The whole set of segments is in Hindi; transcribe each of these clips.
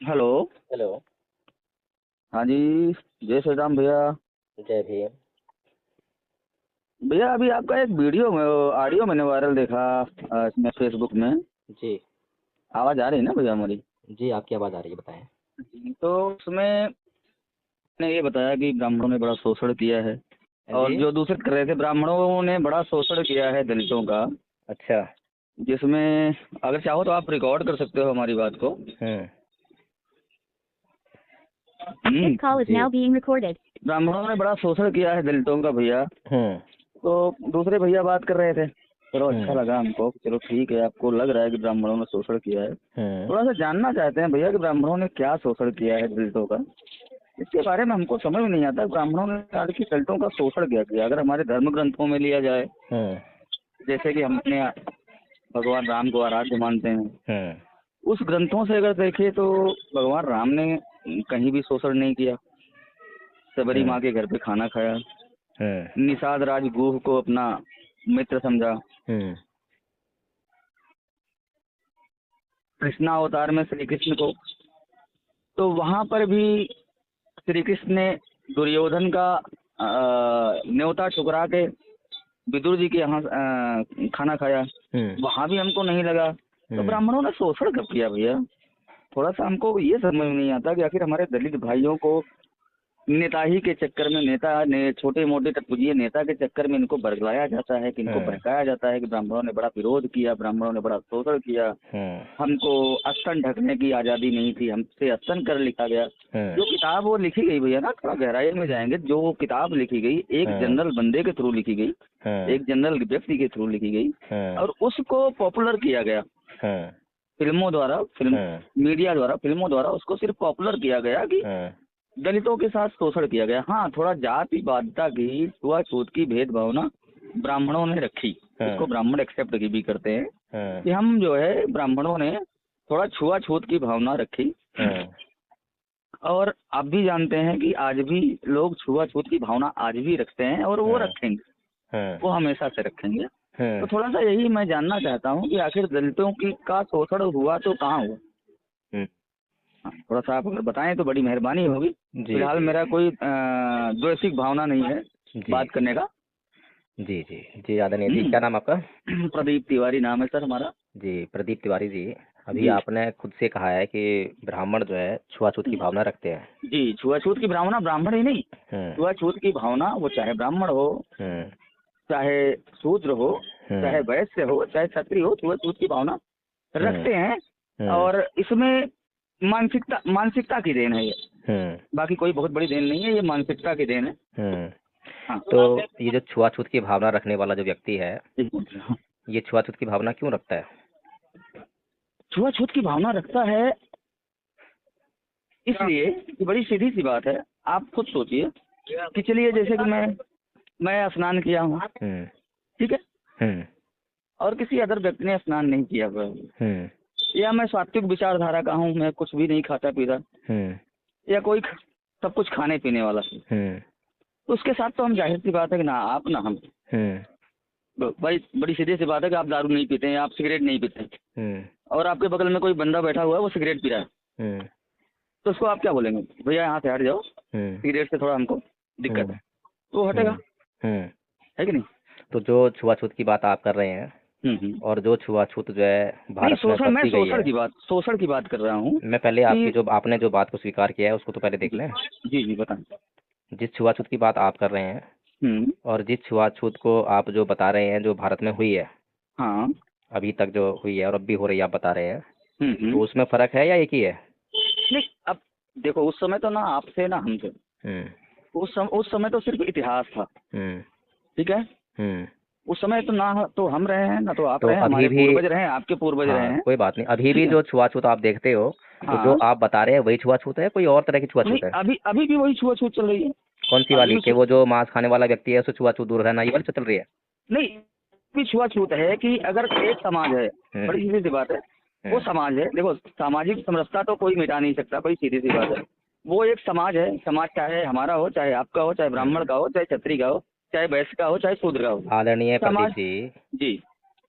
हेलो। हेलो। हाँ जी। जय श्री राम भैया। जय भीम। भैया अभी आपका एक वीडियो में ऑडियो मैंने वायरल देखा इसमें फेसबुक में। जी आवाज़ आ रही है ना भैया हमारी? जी, आपकी आवाज़ आ रही है, बताएं। तो उसमें ने ये बताया कि ब्राह्मणों ने बड़ा शोषण किया है हाँ और जी। जो दूसरे कर रहे थे ब्राह्मणों ने बड़ा शोषण किया है दलितों का। अच्छा। जिसमें अगर चाहो तो आप रिकॉर्ड कर सकते हो हमारी बात को। हम्म। This call is ji. now being recorded. ब्राह्मणों ने बड़ा शोषण किया है दलितों का भैया। हम्म। तो दूसरे भैया बात कर रहे थे, चलो अच्छा हम्म। लगा हमको। चलो ठीक है, आपको लग रहा है कि ब्राह्मणों ने शोषण किया है। हम्म। थोड़ा सा जानना चाहते हैं भैया कि ब्राह्मणों ने क्या शोषण किया है दलितों का। इसके बारे में हमको समझ में नहीं आता ब्राह्मणों ने आज की दलितों का शोषण क्या किया। अगर हमारे धर्म ग्रंथों में लिया जाए, हम्म। जैसे कि हम अपने भगवान राम को आराध्य मानते हैं, हम्म। उस ग्रंथों से अगर देखें तो भगवान राम ने कहीं भी शोषण नहीं किया। सबरी माँ के घर पे खाना खाया, हम्म। निषाद राजगुह को अपना मित्र समझा। हम्म। कृष्णा अवतार में श्री कृष्ण को, तो वहां पर भी श्री कृष्ण ने दुर्योधन का न्योता ठुकरा के विदुर जी के यहाँ खाना खाया, वहां भी हमको नहीं लगा। तो ब्राह्मणों ने शोषण कब किया भैया? थोड़ा सा हमको ये समझ में नहीं आता कि आखिर हमारे दलित भाइयों को नेता ही के चक्कर में, नेता ने छोटे मोटे टपुजिए नेता के चक्कर में इनको बरगलाया जाता है, कि इनको बहकाया जाता है कि ब्राह्मणों ने बड़ा विरोध किया, ब्राह्मणों ने बड़ा शोषण किया, हमको स्तन ढकने की आजादी नहीं थी, हमसे स्तन कर लिखा गया। जो किताब वो लिखी गई भैया ना, थोड़ा गहराई में जाएंगे, जो वो किताब लिखी गई एक जनरल बंदे के थ्रू लिखी गई, एक जनरल व्यक्ति के थ्रू लिखी गई और उसको पॉपुलर किया गया फिल्मों द्वारा, मीडिया द्वारा, फिल्मों द्वारा उसको सिर्फ पॉपुलर किया गया कि दलितों के साथ शोषण किया गया। हाँ, थोड़ा जाति बाध्यता की, छुआछूत की भेदभावना ब्राह्मणों ने रखी, इसको ब्राह्मण एक्सेप्ट भी करते हैं कि हम जो है ब्राह्मणों ने थोड़ा छुआछूत की भावना रखी। और आप भी जानते हैं कि आज भी लोग छुआछूत की भावना आज भी रखते हैं और वो रखेंगे, वो हमेशा से रखेंगे। तो थोड़ा सा यही मैं जानना चाहता हूँ कि आखिर दलितों की का शोषण हुआ तो कहाँ हुआ? थोड़ा सा आप अगर बताएं तो बड़ी मेहरबानी होगी। फिलहाल मेरा कोई द्वेषिक भावना नहीं है बात करने का। जी जी जी, आदरणीय जी, क्या नाम आपका? प्रदीप तिवारी नाम है सर हमारा। जी, प्रदीप तिवारी जी, अभी आपने खुद से कहा है कि ब्राह्मण जो है छुआछूत की भावना रखते हैं। जी, छुआछूत की भावना ब्राह्मण ही नहीं, छुआछूत की भावना वो चाहे ब्राह्मण हो, चाहे शूद्र हो, चाहे वैश्य हो, चाहे क्षत्रिय हो, छुआछूत की भावना रखते हैं। और इसमें मानसिकता की देन है ये, बाकी कोई बहुत बड़ी देन नहीं है, ये मानसिकता की देन है। हाँ। तो ये जो छुआछूत की भावना रखने वाला जो व्यक्ति है, ये छुआछूत की भावना क्यों रखता है? छुआछूत की भावना रखता है इसलिए कि बड़ी सीधी सी बात है, आप खुद सोचिए कि चलिए जैसे कि मैं स्नान किया हूँ, ठीक है, और किसी अदर व्यक्ति ने स्नान नहीं किया हुआ, या मैं सात्विक विचारधारा का हूँ, मैं कुछ भी नहीं खाता पीता, या कोई सब कुछ खाने पीने वाला, तो उसके साथ तो हम जाहिर सी बात है कि ना आप ना हम, भाई बड़ी सीधी सी बात है कि आप दारू नहीं पीते हैं, आप सिगरेट नहीं पीते, और आपके बगल में कोई बंदा बैठा हुआ है वो सिगरेट पी रहा है, तो उसको आप क्या बोलेंगे? भैया यहाँ से हट जाओ, सिगरेट से थोड़ा हमको दिक्कत है, तो हटेगा, है कि नहीं? तो जो छुआछूत की बात आप कर रहे हैं, और जो छुआछूत जो है भारत में मैं बरती गई है, शोषण की बात कर रहा हूँ। मैं पहले आपकी जो आपने जो बात को स्वीकार किया है उसको तो पहले देख लें। जी जी बताएं। जिस छुआछूत की बात आप कर रहे हैं और जिस छुआछूत को आप जो बता रहे हैं जो भारत में हुई है, हाँ, अभी तक जो हुई है और अब भी हो रही है आप बता रहे हैं, तो उसमें फर्क है या एक ही है? नहीं, अब देखो उस समय तो ना आपसे ना हमसे, उस समय तो सिर्फ इतिहास था, ठीक है। उस समय तो ना तो हम रहे हैं ना तो आप रहे हैं, हमारे पूर्वज रहे हैं, आपके पूर्वज रहे हैं। कोई बात नहीं, अभी भी जो छुआछूत आप देखते हो, तो जो आप बता रहे हैं वही छुआछूत है, कोई और तरह की छुआछूत है? अभी भी वही छुआछूत चल रही है। कौन सी वाली? कि वो जो मांस खाने वाला व्यक्ति है उससे छुआछूत दूर रहना, ये वाली चल रही है? नहीं, भी छुआछूत है कि अगर एक समाज है, बड़ी सीधी सी बात है, वो समाज है, देखो सामाजिक समरसता तो कोई मिटा नहीं सकता, बड़ी सीधी सी बात है। वो एक समाज है, समाज चाहे हमारा हो, चाहे आपका हो, चाहे ब्राह्मण का हो, चाहे क्षत्रिय का हो, चाहे वैश्य का हो, चाहे शूद्र का हो। आदरणीय प्रदीप जी, जी,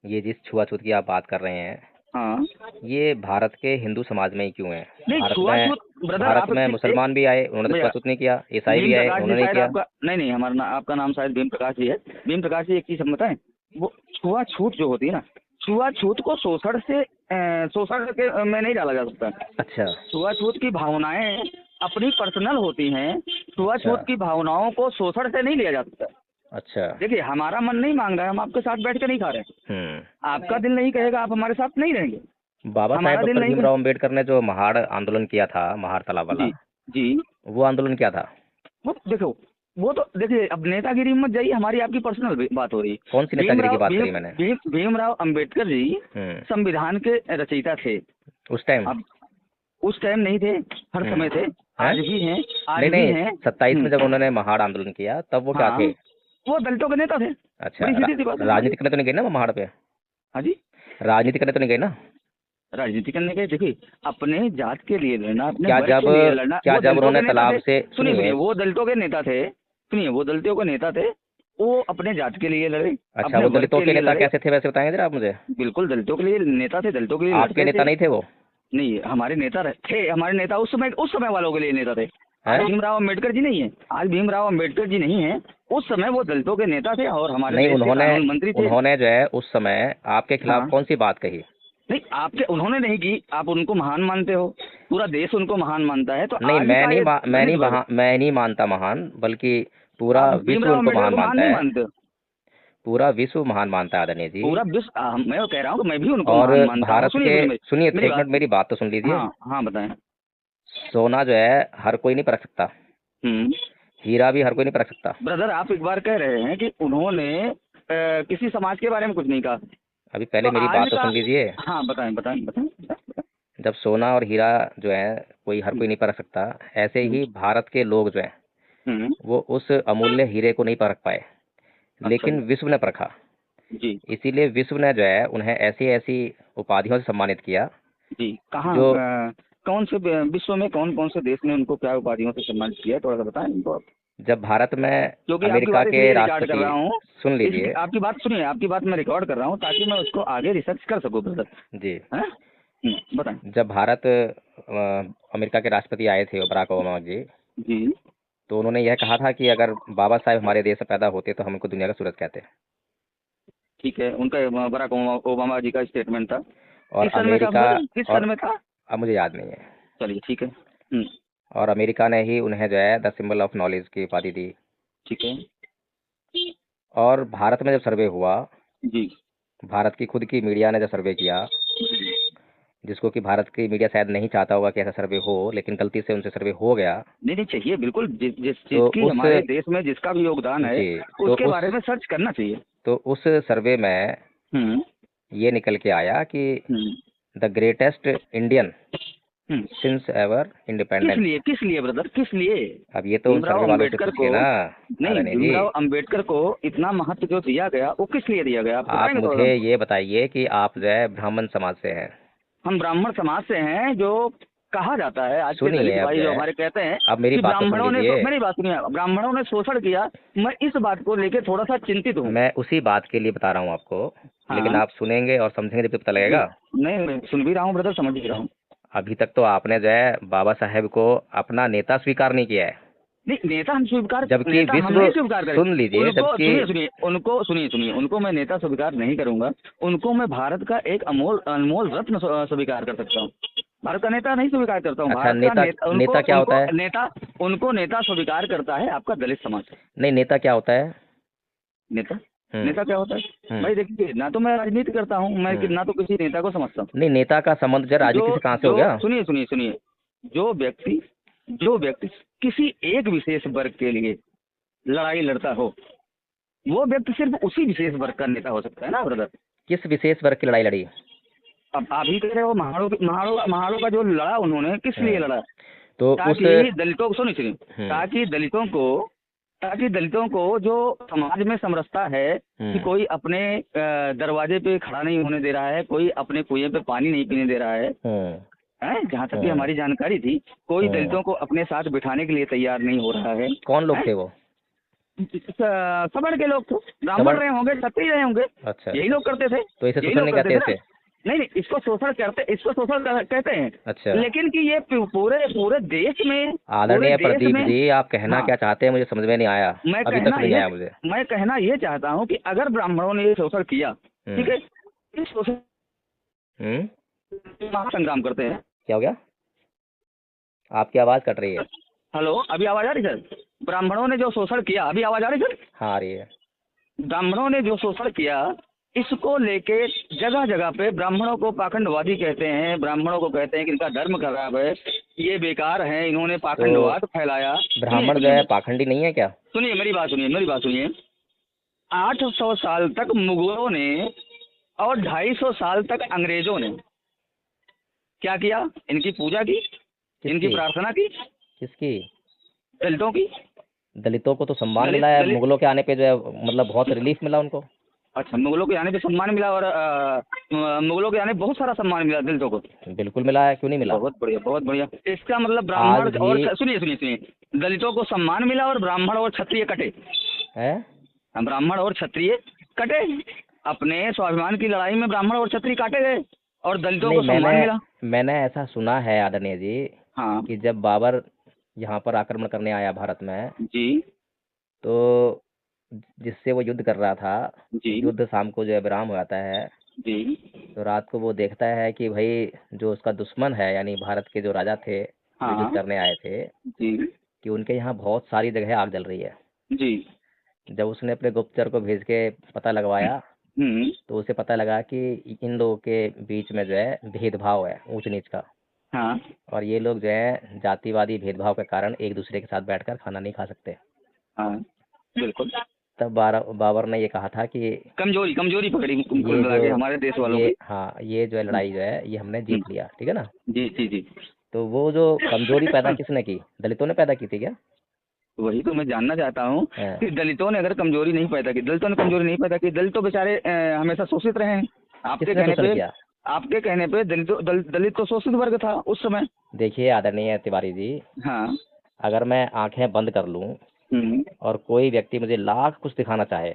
ये जिस छुआछूत की आप बात कर रहे हैं, हाँ, ये भारत के हिंदू समाज में ही क्यों है? नहीं छुआछूत ब्रदर, भारत आप में मुसलमान भी आए, उन्होंने तो भैया, छुआछूत नहीं किया, ईसाई भी भीम आए, प्रकाश जी उन्होंने नहीं शायद किया। आपका, नहीं हमारा आपका नाम शायद भीम प्रकाश जी है। भीम प्रकाश जी एक चीज हम बताएं, वो छुआछूत जो होती है ना, छुआछूत को शोषण से शोषण के में नहीं डाला जा सकता। अच्छा, छुआछूत की भावनाएं अपनी पर्सनल होती हैं, छुआछूत की भावनाओं को शोषण से नहीं लिया जा सकता। अच्छा। देखिए हमारा मन नहीं मांग रहा है, हम आपके साथ बैठ के नहीं खा रहे, आपका दिल नहीं कहेगा आप हमारे साथ नहीं रहेंगे, बाबा हमारा साहेब दिल डॉक्टर नहीं भीमराव अम्बेडकर ने जो महाड़ आंदोलन किया था, महाड़ तालाब वाला, जी जी, वो आंदोलन क्या था? वो देखो, वो तो देखिए अब नेतागिरी मत जाइए, हमारी आपकी पर्सनल बात हो रही है। कौन सी नेतागिरी की बात करी मैंने? भीमराव अम्बेडकर जी संविधान के रचयिता थे उस टाइम। अब उस टाइम नहीं थे, हर समय थे, आज भी हैं, आज नहीं भी नहीं, हैं। 27 में जब उन्होंने महाड़ आंदोलन किया तब वो क्या थे? वो दलितों के नेता थे। अच्छा, बड़ी सीधी सी बात है। राजनीति करने तो नहीं गए ना वो महाड़ पे? हाँ जी, राजनीति करने तो नहीं गए ना? राजनीति करने के, देखिए अपने जात के लिए लड़ना, अपने क्या वर्ग जब के लिए लड़ना। क्या वो जब दलितों उन्होंने के नेता तालाब थे। से सुनिए, वो दलितों के नेता थे, सुनिए वो दलितों के नेता थे, वो अपने जात के लिए लड़े। अच्छा, अपने वो वर्ग दलितों के लिए नेता लड़े। कैसे थे वैसे बताएंगे जरा आप मुझे? बिल्कुल दलितों के लिए नेता थे, दलितों के लिए आपके लड़ते नेता थे। नहीं थे वो? नहीं, हमारे नेता थे, हमारे नेता उस समय वालों के लिए नेता थे। आज भीमराव अम्बेडकर जी नहीं है, आज भीमराव अम्बेडकर जी नहीं है, उस समय वो दलितों के नेता थे और हमारे नहीं, देश के कानून मंत्री थे। उन्होंने जो है उस समय आपके खिलाफ कौन सी बात कही? नहीं, आपके उन्होंने नहीं की, आप उनको महान मानते हो, पूरा देश उनको महान मानता है। तो नहीं, आज मैं नहीं मानता महान, बल्कि पूरा विश्व उनको महान मानता है। पूरा विश्व महान मानता है आदरणीय जी, पूरा विश्व। मैं कह रहा हूँ मैं भी उनको और महान मानता हूँ। भारत के, सुनिए एक मिनट मेरी बात तो सुन लीजिए। हाँ बताएं। सोना जो है हर कोई नहीं परख सकता, हीरा भी हर कोई नहीं परख सकता। ब्रदर आप एक बार कह रहे हैं कि उन्होंने किसी समाज के बारे में कुछ नहीं कहा। अभी पहले मेरी बात तो सुन लीजिए। हाँ बताएं बताएं बताएं। जब सोना और हीरा जो है कोई हर कोई नहीं परख सकता, ऐसे ही भारत के लोग जो हैं वो उस अमूल्य हीरे को नहीं परख पाए, लेकिन विश्व ने परखा जी। इसीलिए विश्व ने जो है उन्हें ऐसी ऐसी उपाधियों से सम्मानित किया जी। कहाँ कौन से विश्व में कौन से देश ने उनको क्या उपाधियों से सम्मानित किया, थोड़ा सा बताएं इनको आप। जब भारत में अमेरिका के राष्ट्रपति, सुन लीजिए आपकी बात, सुनिए आपकी बात मैं रिकॉर्ड कर रहा हूँ ताकि मैं उसको आगे रिसर्च कर सकूँ ब्रदर जी। बताएं। जब भारत अमेरिका के राष्ट्रपति आए थे बराक ओबामा जी, तो उन्होंने यह कहा था कि अगर बाबा साहेब हमारे देश से पैदा होते तो हम उनको दुनिया का सूरज कहते। ठीक है, उनका बराक ओबामा जी का स्टेटमेंट था। और अमेरिका किस सन में था? अब मुझे याद नहीं है। चलिए ठीक है। और अमेरिका ने ही उन्हें जो है द सिंबल ऑफ नॉलेज की उपाधि दी। ठीक है। और भारत में जब सर्वे हुआ जी, भारत की खुद की मीडिया ने जब सर्वे किया, जिसको कि भारत की मीडिया शायद नहीं चाहता होगा कि ऐसा सर्वे हो, लेकिन गलती से उनसे सर्वे हो गया। नहीं चाहिए, बिल्कुल जिसकी हमारे देश में जिसका भी योगदान है उसके बारे में सर्च करना चाहिए। तो उस सर्वे में ये निकल के आया कि the greatest Indian since ever independent. किस लिए ब्रदर, किस लिए? अब ये तो सर्वे वालों से पूछिए ना। नहीं, भीमराव अम्बेडकर को इतना महत्व जो दिया गया वो किस लिए दिया गया? आप मुझे ये बताइए कि आप जो है ब्राह्मण समाज से हैं। हम ब्राह्मण समाज से हैं, जो कहा जाता है आज के दलित भाई जो हमारे कहते हैं। अब मेरी बात ब्राह्मणों ने, मेरी बात सुनिए, ब्राह्मणों ने शोषण किया। मैं इस बात को लेकर थोड़ा सा चिंतित हूँ। मैं उसी बात के लिए बता रहा हूँ आपको। लेकिन आप सुनेंगे और समझेंगे जब पता लगेगा। नहीं, मैं सुन भी रहा हूँ ब्रदर, समझ भी रहा हूँ। अभी तक तो आपने जो है बाबा साहेब को अपना नेता स्वीकार नहीं किया है। नहीं, नेता हम स्वीकार, जबकि विश्व, सुन लीजिए, जबकि उनको सुनिए उनको मैं नेता स्वीकार नहीं करूंगा, उनको मैं भारत का एक अनमोल रत्न स्वीकार कर सकता हूँ। भारत का नेता नहीं स्वीकार करता हूँ। अच्छा, नेता क्या होता है? उनको नेता स्वीकार करता है आपका दलित समाज। नहीं, नेता क्या होता है? नेता क्या होता है भाई? देखिए, ना तो मैं राजनीति करता हूँ, मैं ना तो किसी नेता को समझता हूँ। नहीं, नेता का संबंध राजनीति से कहाँ से हो गया? सुनिए, जो व्यक्ति किसी एक विशेष वर्ग के लिए लड़ाई लड़ता हो, वो व्यक्ति सिर्फ उसी विशेष वर्ग का नेता हो सकता है ना ब्रदर। किस विशेष वर्ग की लड़ाई लड़ी? अब आप ही कह रहे हो महाड़ों का जो लड़ा, उन्होंने किस लिए लड़ा? तो ताकि दलितों को, सुनिए, ताकि दलितों को जो समाज में समरसता है कि कोई अपने दरवाजे पे खड़ा नहीं होने दे रहा है, कोई अपने कुएं पे पानी नहीं पीने दे रहा है, जहाँ तक कि हमारी जानकारी थी, कोई दलितों को अपने साथ बिठाने के लिए तैयार नहीं हो रहा है। कौन लोग थे वो? सवर्ण के लोग थे, ब्राह्मण रहे होंगे, क्षत्रिय रहे होंगे। अच्छा, यही लोग करते थे। तो इसे शोषण नहीं कहते? नहीं नहीं, इसको शोषण कहते हैं। अच्छा, लेकिन कि ये पूरे पूरे देश में, आदरणीय पूरे देश प्रदीप में, जी, आप कहना हाँ, क्या चाहते हैं मुझे समझ में नहीं आया, अभी तक नहीं आया मुझे। मैं कहना ये चाहता हूँ कि अगर ब्राह्मणों ने ये शोषण किया, ठीक है, इस शोषण महासंग्राम करते हैं। क्या हो गया? आपकी आवाज कट रही है। हेलो, अभी आवाज आ रही सर? ब्राह्मणों ने जो शोषण किया, अभी आवाज आ रही सर? हाँ आ रही है। ब्राह्मणों ने जो शोषण किया, इसको लेके जगह जगह पे ब्राह्मणों को पाखंडवादी कहते हैं, ब्राह्मणों को कहते हैं कि इनका धर्म खराब है, ये बेकार है, इन्होंने पाखंडवाद फैलाया। ब्राह्मण जो है पाखंडी नहीं है क्या? सुनिए मेरी बात सुनिए। 800 साल तक मुगलों ने और 250 साल तक अंग्रेजों ने क्या किया? इनकी पूजा की, इनकी प्रार्थना की। किसकी? दलितों की। दलितों को तो सम्मान मिला है, मुगलों के आने पे जो है मतलब बहुत रिलीफ मिला उनको। अच्छा, मुगलों के आने पे सम्मान मिला, और मुगलों के आने पे बहुत सारा सम्मान मिला दलितों को। बिल्कुल मिला है, क्यों नहीं मिला? बहुत बढ़िया, बहुत बढ़िया। इसका मतलब ब्राह्मण और सुनिए, दलितों को सम्मान मिला और ब्राह्मण और क्षत्रिय कटे हैं? ब्राह्मण और क्षत्रिय कटे, अपने स्वाभिमान की लड़ाई में ब्राह्मण और क्षत्रिय काटे गए और दलितों को सम्मान मिला। मैंने ऐसा सुना है आदरणीय जी, हाँ, कि जब बाबर यहाँ पर आक्रमण करने आया भारत में जी, तो जिससे वो युद्ध कर रहा था जी, युद्ध शाम को जो है विराम हो जाता है जी, तो रात को वो देखता है कि भाई जो उसका दुश्मन है यानी भारत के जो राजा थे जो युद्ध करने आए थे जी, कि उनके यहाँ बहुत सारी जगह आग जल रही है जी। जब उसने अपने गुप्तचर को भेज के पता लगवाया तो उसे पता लगा कि इन लोगों के बीच में जो है भेदभाव है, ऊंच नीच का। हाँ, और ये लोग जो है जातिवादी भेदभाव के कारण एक दूसरे के साथ बैठकर खाना नहीं खा सकते। हाँ, बिल्कुल। तब बाबर ने ये कहा था कि कमजोरी पकड़ी कुल मिला के हमारे देश वालों की। हाँ, ये जो है लड़ाई जो है ये हमने जीत लिया, ठीक है ना। जी, जी, जी। तो वो जो कमजोरी पैदा किसने की? दलितों ने पैदा की थी क्या? वही तो मैं जानना चाहता हूँ हाँ। कि दलितों ने अगर कमजोरी नहीं पैदा की, दलितों ने कमजोरी नहीं पैदा की, दलित तो बेचारे हमेशा शोषित रहे हैं। आपके कहने पे दलित तो शोषित वर्ग था उस समय। देखिए आदरणीय तिवारी जी, हाँ, अगर मैं आंखें बंद कर लूं और कोई व्यक्ति मुझे लाख कुछ दिखाना चाहे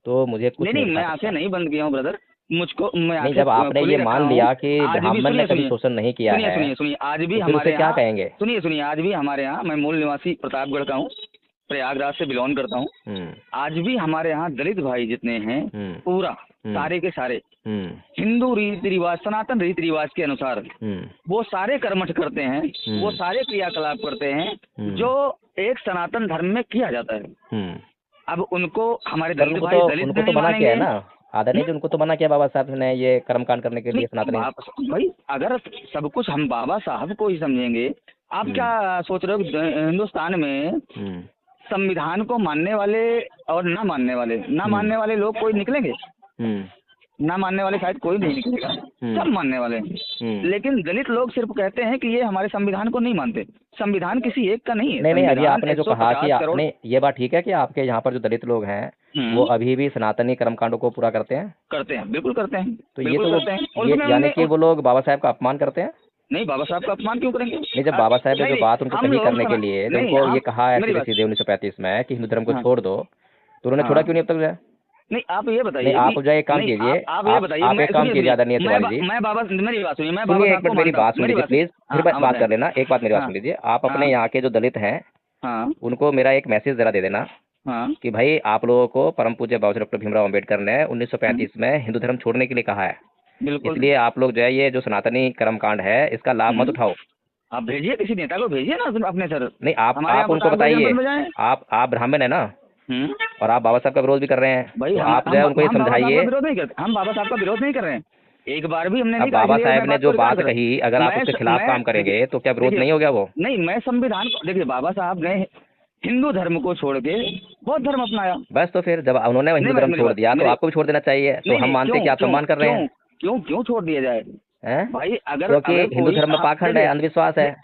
तो मुझे कुछ नहीं, मैं आंखें नहीं बंद किया हूँ ब्रदर, मुझको नहीं, जब आपने ये मान लिया कि ब्राह्मण ने कभी शोषण नहीं किया है, सुनिए, आज भी तो हमारे क्या कहेंगे? सुनिए, आज भी हमारे यहाँ, मैं मूल निवासी प्रतापगढ़ का हूँ, प्रयागराज से बिलोंग करता हूँ। आज भी हमारे यहाँ दलित भाई जितने हैं पूरा सारे के सारे हिंदू रीति रिवाज, सनातन रीति रिवाज के अनुसार वो सारे कर्मठ करते हैं, वो सारे क्रियाकलाप करते हैं जो एक सनातन धर्म में किया जाता है। अब उनको हमारे दलित भाई उनको तो मना किया है ना आदरणीय जी, उनको तो मना किया बाबा साहब ने ये कर्मकांड करने के लिए सनातनी। भाई अगर सब कुछ हम बाबा साहब को ही समझेंगे, आप क्या सोच रहे हो हिंदुस्तान में संविधान को मानने वाले और ना मानने वाले लोग कोई निकलेंगे? ना मानने वाले शायद कोई नहीं निकलेगा, सब मानने वाले हैं। लेकिन दलित लोग सिर्फ कहते हैं कि ये हमारे संविधान को नहीं मानते। संविधान किसी एक का नहीं है। नहीं, अभी आपने जो कहा कि आपने ये बात ठीक है कि आपके यहाँ पर जो दलित लोग हैं वो अभी भी सनातनी कर्मकांडों को पूरा करते हैं? बिल्कुल करते हैं। तो ये तो यानी कि वो लोग बाबा साहब का अपमान करते हैं? नहीं, बाबा साहब का अपमान क्यों करेंगे? नहीं, जब बाबा साहब ने जो बात उनको सही करने के लिए उनको ये कहा है सीधे 1935 में कि हिंदू धर्म को छोड़ दो, तो उन्होंने छोड़ा क्यों नहीं अब तक जो? नहीं, आप ये बताइए। आप जो एक काम कीजिए, आप एक काम कीजिए आदरणीय तिवारी जी, मैं बाबा, मेरी बात सुनिए, एक मिनट मेरी बात सुन लीजिए प्लीज, फिर बात कर लेना। एक बात मेरी बात सुन लीजिए, आप अपने यहाँ के जो दलित हैं उनको मेरा एक मैसेज जरा दे देना कि भाई आप लोगों को परम पूज्य बाबा डॉक्टर भीमराव अम्बेडकर ने 1935 में हिंदू धर्म छोड़ने के लिए कहा है, इसलिए आप लोग जो है ये जो सनातनी कर्मकांड है इसका लाभ मत उठाओ। आप भेजिए, किसी नेता को भेजिए ना अपने सर। नहीं, आप उनको बताइए, आप ब्राह्मण है ना और आप बाबा साहब का विरोध भी कर रहे हैं, भाई तो आप जो है उनको ये समझाइए। हम बाबा साहब का विरोध नहीं कर रहे हैं, एक बार भी हमने नहीं कहा। बाबा साहब ने जो बात कही, अगर आप उसके खिलाफ काम करेंगे तो क्या विरोध नहीं हो गया वो? नहीं, मैं संविधान को देखिए, बाबा साहब ने हिंदू धर्म को छोड़ के बौद्ध धर्म अपनाया। बस तो फिर जब उन्होंने हिंदू धर्म छोड़ दिया तो आपको भी छोड़ देना चाहिए। तो हम मानते हैं कि आप सम्मान कर रहे हैं। क्यों छोड़ दिया जाए भाई? अगर क्योंकि हिंदू धर्म में पाखंड है, अंधविश्वास है।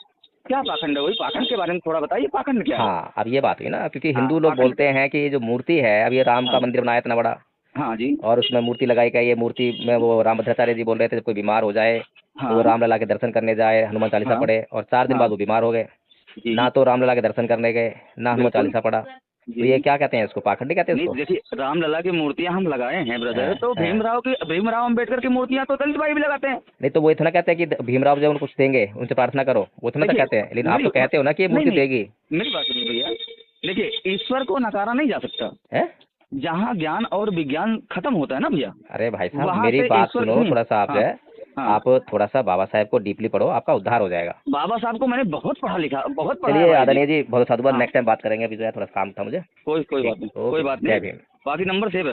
क्या पाखंड है? वही पाखंड के बारे में थोड़ा बताइए, पाखंड क्या है? हाँ, अब ये बात हुई ना, क्योंकि हिंदू लोग बोलते हैं कि ये जो मूर्ति है, अब ये राम का मंदिर बनाया इतना बड़ा, हाँ जी, और उसमें मूर्ति लगाई गई, ये मूर्ति में वो रामभद्राचार्य जी बोल रहे थे जब कोई बीमार हो जाए तो वो रामलला के दर्शन करने जाए, हनुमान चालीसा पढ़े, और 4 दिन बाद वो बीमार हो गए, ना तो रामलला के दर्शन करने गए ना हनुमान चालीसा पढ़ा। तो ये क्या कहते हैं इसको, पाखंडी कहते हैं इसको? देखिए रामलला की मूर्तियां हम लगाए हैं ब्रदर, तो भीमराव अम्बेडकर की मूर्तियां तो दलित भाई भी लगाते हैं। नहीं तो वो इतना कहते हैं कि भीमराव जो उनको कुछ देंगे, उनसे प्रार्थना करो, वो इतना तो कहते हैं, लेकिन आप तो कहते हो ना कि ये मूर्ति देगी। मेरी बात सुनिए भैया, देखिए ईश्वर को नकारा नहीं जा सकता है, जहाँ ज्ञान और विज्ञान खत्म होता है ना भैया। अरे भाई साहब मेरी बात सुनो थोड़ा सा, आप जो है आप थोड़ा सा बाबा साहब को डीपली पढ़ो, आपका उद्धार हो जाएगा। बाबा साहब को मैंने बहुत पढ़ा लिखा, बहुत पढ़ा। चलिए आदरणीय जी, बहुत साधुवाद, नेक्स्ट टाइम बात करेंगे, अभी जो है थोड़ा काम था मुझे। कोई बात नहीं, कोई बात नहीं। बाकी नंबर सेव है।